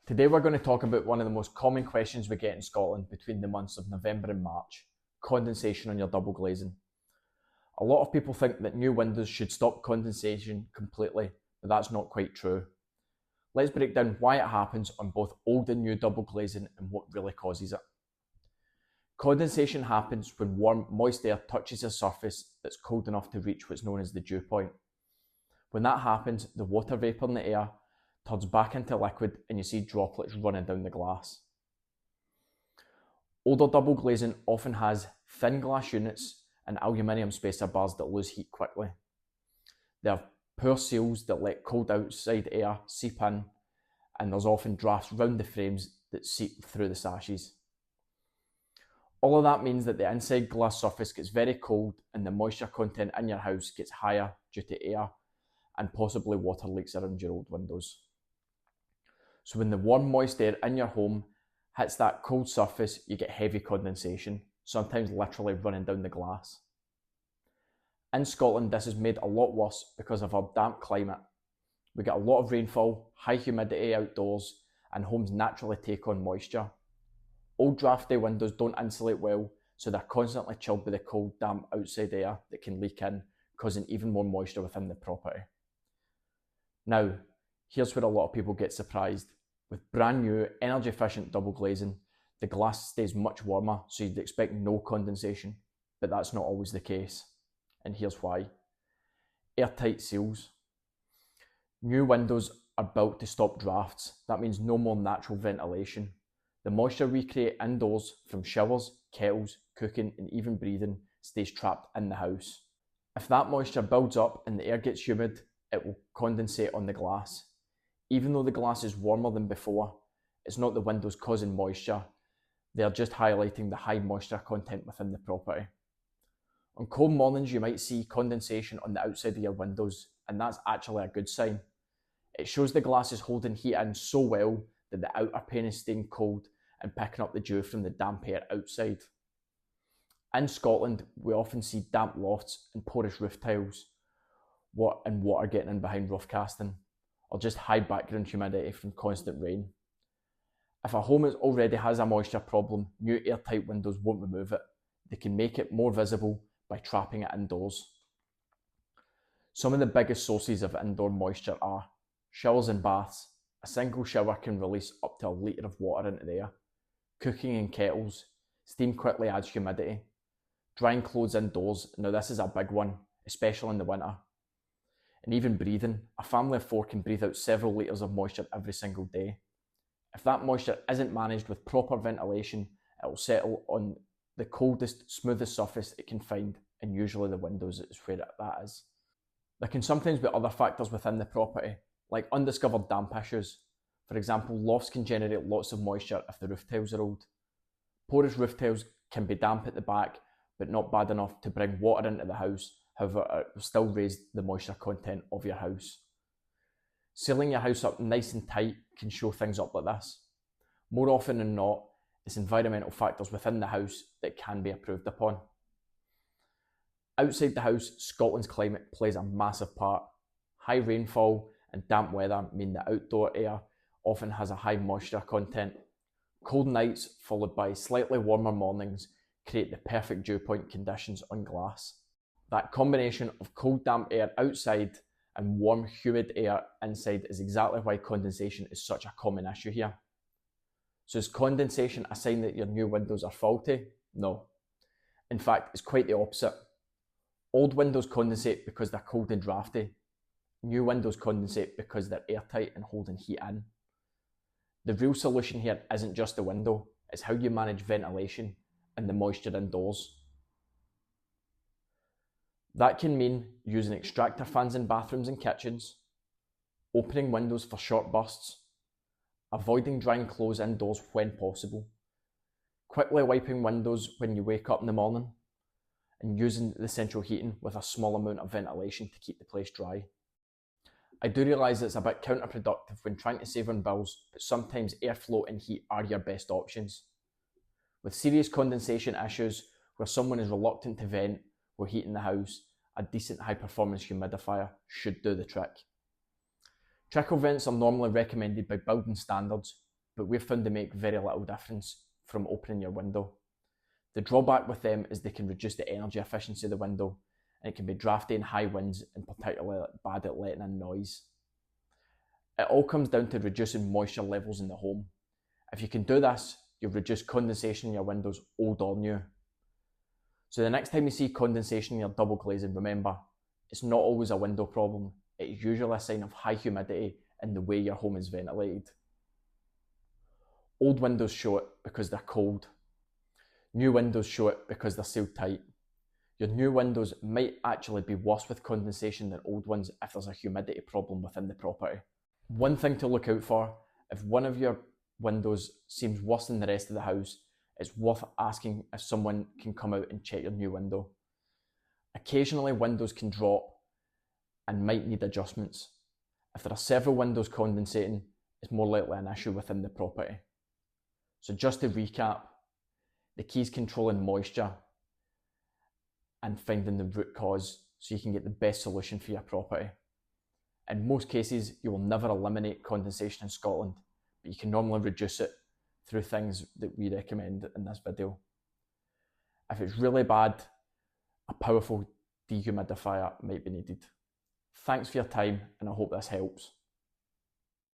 Today we're going to talk about one of the most common questions we get in Scotland between the months of November and March: condensation on your double glazing. A lot of people think that new windows should stop condensation completely, but that's not quite true. Let's break down why it happens on both old and new double glazing and what really causes it. Condensation happens when warm, moist air touches a surface that's cold enough to reach what's known as the dew point. When that happens, the water vapour in the air turns back into liquid and you see droplets running down the glass. Older double glazing often has thin glass units and aluminium spacer bars that lose heat quickly. They have poor seals that let cold outside air seep in, and there's often drafts round the frames that seep through the sashes. All of that means that the inside glass surface gets very cold and the moisture content in your house gets higher due to air and possibly water leaks around your old windows. So when the warm, moist air in your home hits that cold surface, you get heavy condensation, sometimes literally running down the glass. In Scotland, this is made a lot worse because of our damp climate. We get a lot of rainfall, high humidity outdoors, and homes naturally take on moisture. Old draughty windows don't insulate well, so they're constantly chilled by the cold, damp outside air that can leak in, causing even more moisture within the property. Now, here's where a lot of people get surprised. With brand new, energy efficient double glazing, the glass stays much warmer, so you'd expect no condensation, but that's not always the case. And here's why. Airtight seals. New windows are built to stop drafts. That means no more natural ventilation. The moisture we create indoors from showers, kettles, cooking, and even breathing stays trapped in the house. If that moisture builds up and the air gets humid, it will condensate on the glass. Even though the glass is warmer than before, it's not the windows causing moisture, they are just highlighting the high moisture content within the property. On cold mornings you might see condensation on the outside of your windows, and that's actually a good sign. It shows the glass is holding heat in so well that the outer pane is staying cold and picking up the dew from the damp air outside. In Scotland, we often see damp lofts and porous roof tiles, and water getting in behind roof casting, or just high background humidity from constant rain. If a home already has a moisture problem, new airtight windows won't remove it. They can make it more visible by trapping it indoors. Some of the biggest sources of indoor moisture are showers and baths. A single shower can release up to a litre of water into the air. Cooking in kettles. Steam quickly adds humidity. Drying clothes indoors. Now this is a big one, especially in the winter. And even breathing. A family of 4 can breathe out several litres of moisture every single day. If that moisture isn't managed with proper ventilation, it will settle on the coldest, smoothest surface it can find, and usually the windows is where that is. There can sometimes be other factors within the property, like undiscovered damp issues. For example, lofts can generate lots of moisture if the roof tiles are old. Porous roof tiles can be damp at the back, but not bad enough to bring water into the house. However, it will still raise the moisture content of your house. Sealing your house up nice and tight can show things up like this. More often than not, it's environmental factors within the house that can be improved upon. Outside the house, Scotland's climate plays a massive part. High rainfall and damp weather mean that outdoor air often has a high moisture content. Cold nights followed by slightly warmer mornings create the perfect dew point conditions on glass. That combination of cold damp air outside and warm humid air inside is exactly why condensation is such a common issue here. So is condensation a sign that your new windows are faulty? No. In fact, it's quite the opposite. Old windows condensate because they're cold and draughty. New windows condensate because they're airtight and holding heat in. The real solution here isn't just the window, it's how you manage ventilation and the moisture indoors. That can mean using extractor fans in bathrooms and kitchens, opening windows for short bursts, avoiding drying clothes indoors when possible, quickly wiping windows when you wake up in the morning, and using the central heating with a small amount of ventilation to keep the place dry. I do realise it's a bit counterproductive when trying to save on bills, but sometimes airflow and heat are your best options. With serious condensation issues where someone is reluctant to vent while heating the house, a decent high-performance humidifier should do the trick. Trickle vents are normally recommended by building standards, but we've found they make very little difference from opening your window. The drawback with them is they can reduce the energy efficiency of the window, and it can be drafty in high winds and particularly bad at letting in noise. It all comes down to reducing moisture levels in the home. If you can do this, you'll reduce condensation in your windows, old or new. So the next time you see condensation in your double glazing, remember, it's not always a window problem. It's usually a sign of high humidity in the way your home is ventilated. Old windows show it because they're cold. New windows show it because they're sealed tight. Your new windows might actually be worse with condensation than old ones if there's a humidity problem within the property. One thing to look out for, if one of your windows seems worse than the rest of the house, it's worth asking if someone can come out and check your new window. Occasionally windows can drop and might need adjustments. If there are several windows condensating, it's more likely an issue within the property. So just to recap, the key is controlling moisture and finding the root cause so you can get the best solution for your property. In most cases, you will never eliminate condensation in Scotland, but you can normally reduce it through things that we recommend in this video. If it's really bad, a powerful dehumidifier might be needed. Thanks for your time, and I hope this helps.